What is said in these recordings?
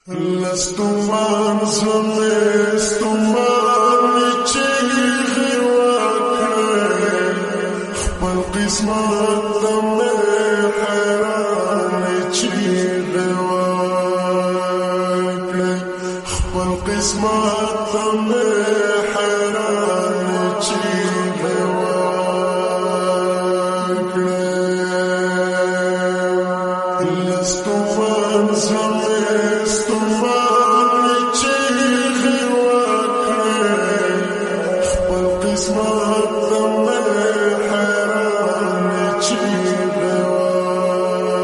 لستمان زمستمان چیغی وکړی خپل قسمت ته مې حیران چیغی وکړی خپل قسمت ته مې حیران چیغی وکړی لستمان زمستمان چیغی وکړی خپل قسمت ته مې حیران چیغی وکړی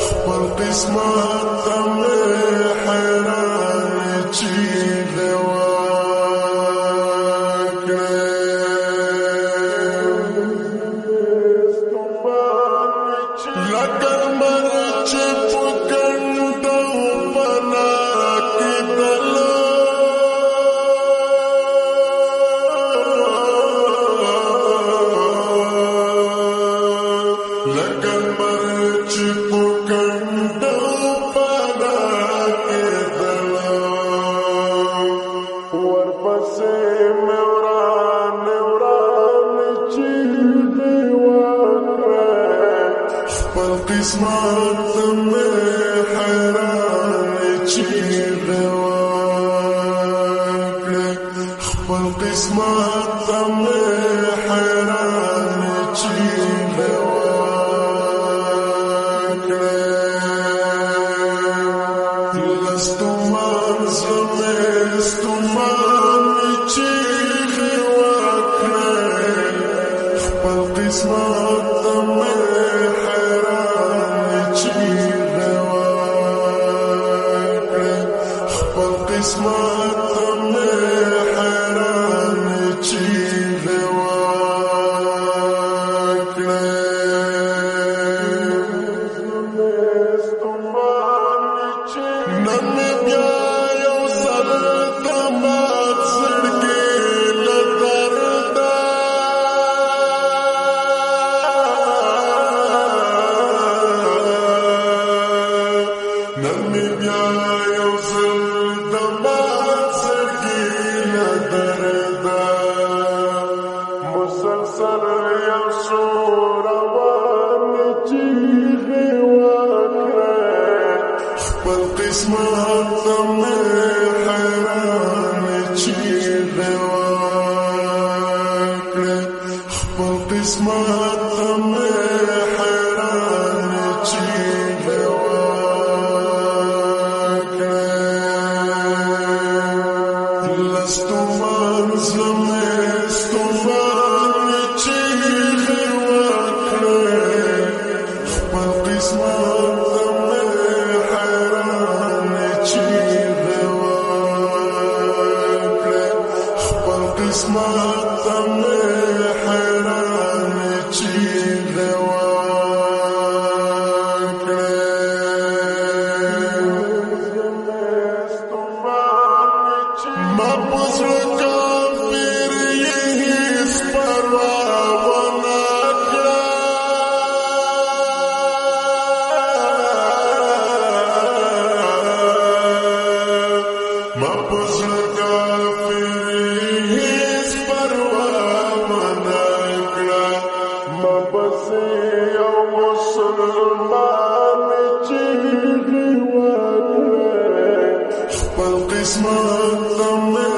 خپل قسمت ته مې حیران چیغی وکړی لکه مرچ په کنډو پنا کېدل لکه مرچ په کنډو پنا کېدل ورپسې مې وران چیغې وکړې خپل قسمت ته مې حیران چیغې وکړې خپل قسمت ته مې حیران چیغې وکړې لستمان زمستمان چیغې وکړې خپل قسمت ته مې حیران چیغې وکړې خپل قسمت ته مې حیران چیغې وکړې نن مې بیا یو ځل د مات زړګي له درده نن مې بیا یو ځل د مات زړګي له درده مسلسل یو څو روان چیغې وکړې خپل قسمت ته مې حیران چیغې وکړې خپل قسمت ته مې حیران چیغې وکړې لستمان زمستمان چیغې وکړې خپل قسمت ته مې حیران چیغې وکړې خپل قسمت ته مې حیران چیغې وکړې ما په زړه کافر یې هېڅ پروا ونه کړه ما په زړه کافر یې هېڅ پروا ونه کړه ما پسې یو مسلمان چیغې وکړې خپل قسمت ته مې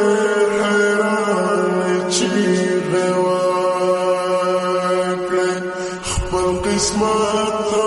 حیران چیغې وکړې خپل قسمت ته